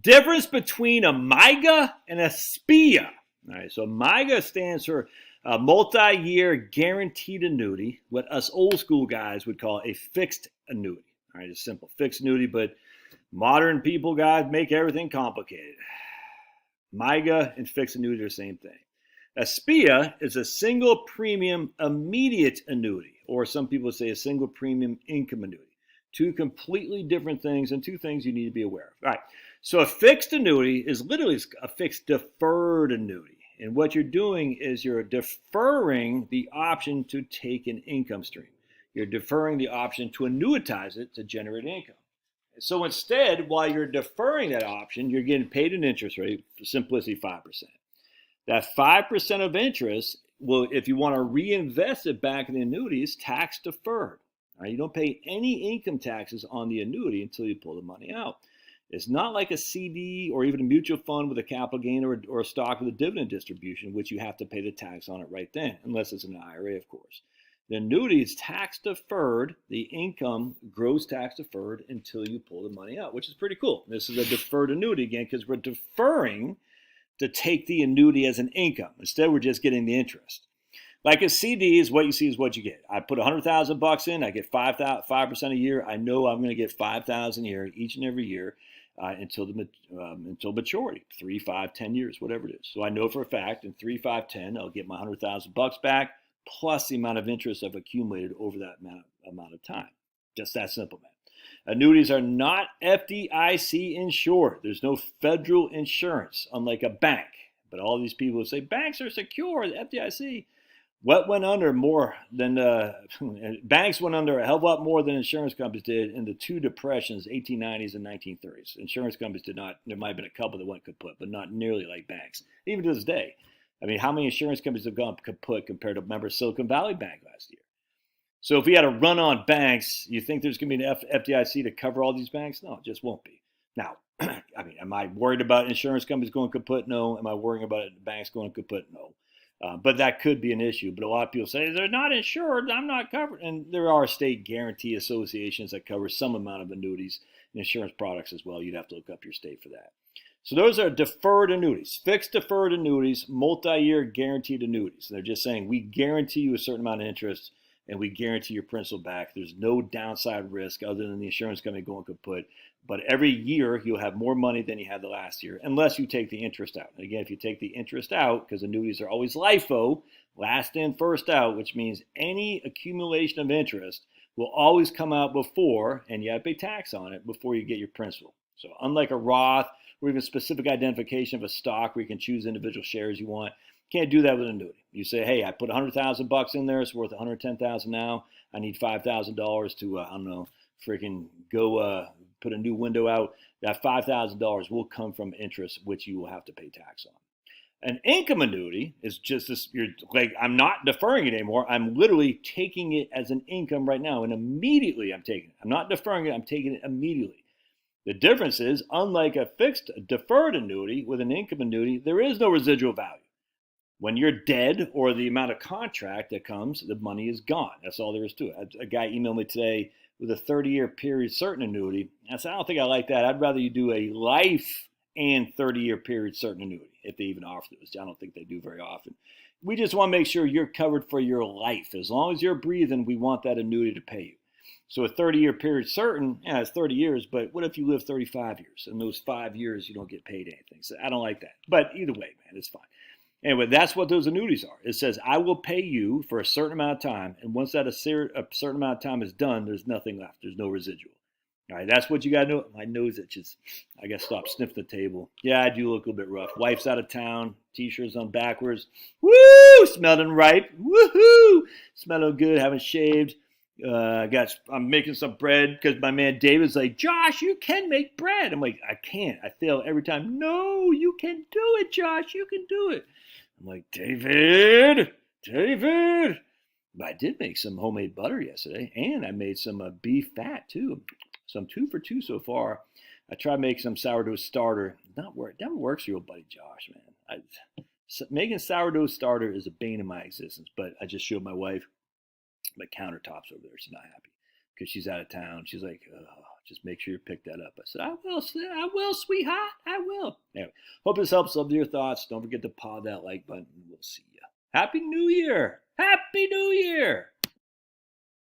Difference between a MYGA and a SPIA. All right, so MYGA stands for a multi-year guaranteed annuity, what us old school guys would call a fixed annuity. All right, it's simple, fixed annuity, but modern people, guys, make everything complicated. MYGA and fixed annuity are the same thing. A SPIA is a single premium immediate annuity, or some people say a single premium income annuity. Two completely different things and two things you need to be aware of. All right, so a fixed annuity is literally a fixed deferred annuity. And what you're doing is you're deferring the option to take an income stream. You're deferring the option to annuitize it to generate income. So instead, while you're deferring that option, you're getting paid an interest rate, for simplicity, 5%. That 5% of interest will, if you want to reinvest it back in the annuity, is tax deferred. Right? You don't pay any income taxes on the annuity until you pull the money out. It's not like a CD or even a mutual fund with a capital gain or a stock with a dividend distribution, which you have to pay the tax on it right then, unless it's an IRA, of course. The annuity is tax deferred. The income grows tax deferred until you pull the money out, which is pretty cool. This is a deferred annuity again because we're deferring to take the annuity as an income. Instead, we're just getting the interest. Like a CD is what you see is what you get. I put $100,000 in, I get 5% a year. I know I'm going to get $5,000 a year each and every year until maturity, 3, 5, 10 years, whatever it is. So I know for a fact in 3, 5, 10, I'll get my $100,000 back plus the amount of interest I've accumulated over that amount of time. Just that simple, man. Annuities are not FDIC insured. There's no federal insurance, unlike a bank. But all these people say banks are secure, the FDIC. What went under more than banks went under a hell of a lot more than insurance companies did in the two depressions, 1890s and 1930s. Insurance companies did not. There might have been a couple that went kaput, but not nearly like banks. Even to this day, I mean, how many insurance companies have gone kaput compared to, remember, Silicon Valley Bank last year? So if we had a run on banks, you think there's going to be an FDIC to cover all these banks? No, it just won't be. Now, I mean, am I worried about insurance companies going kaput? No. Am I worrying about banks going kaput? No. But that could be an issue. But a lot of people say, they're not insured, I'm not covered. And there are state guarantee associations that cover some amount of annuities and insurance products as well. You'd have to look up your state for that. So those are deferred annuities, fixed deferred annuities, multi-year guaranteed annuities. They're just saying we guarantee you a certain amount of interest and we guarantee your principal back. There's no downside risk other than the insurance company going kaput. But every year you'll have more money than you had the last year, unless you take the interest out. And again, if you take the interest out, because annuities are always LIFO, last in, first out, which means any accumulation of interest will always come out before, and you have to pay tax on it before you get your principal. So unlike a Roth or even specific identification of a stock where you can choose individual shares you want, can't do that with an annuity. You say, hey, I put $100,000 in there. It's worth $110,000 now. I need $5,000 to, I don't know, freaking go put a new window out. That $5,000 will come from interest, which you will have to pay tax on. An income annuity is just this, you're like, I'm not deferring it anymore. I'm literally taking it as an income right now, and immediately I'm taking it. I'm not deferring it, I'm taking it immediately. The difference is, unlike a fixed deferred annuity with an income annuity, there is no residual value. When you're dead or the amount of contract that comes, the money is gone. That's all there is to it. A guy emailed me today with a 30-year period certain annuity. I said, I don't think I like that. I'd rather you do a life and 30-year period certain annuity, if they even offer those. I don't think they do very often. We just want to make sure you're covered for your life. As long as you're breathing, we want that annuity to pay you. So a 30-year period certain, yeah, it's 30 years, but what if you live 35 years? In those 5 years, you don't get paid anything. So I don't like that. But either way, man, it's fine. Anyway, that's what those annuities are. It says, I will pay you for a certain amount of time, and once that a certain amount of time is done, there's nothing left. There's no residual. All right, that's what you got to know. My nose itches. I got to stop sniffing the table. Yeah, I do look a little bit rough. Wife's out of town. T-shirts on backwards. Woo! Smelling ripe. Woohoo! Smelling good. Haven't shaved. I'm making some bread because my man David's like, Josh, you can make bread. I'm like, I can't. I fail every time. No, you can do it, Josh. You can do it. I'm like, David. But I did make some homemade butter yesterday, and I made some beef fat too. So I'm 2 for 2 so far. I tried making some sourdough starter. Not work. Never works for your buddy Josh, man. Making sourdough starter is a bane of my existence. But I just showed my wife my countertops over there. She's not happy because she's out of town. She's like, oh, just make sure you pick that up. I said, I will, sweetheart. I will. Anyway, hope this helps. Love your thoughts. Don't forget to paw that like button. We'll see you. Happy New Year. Happy New Year.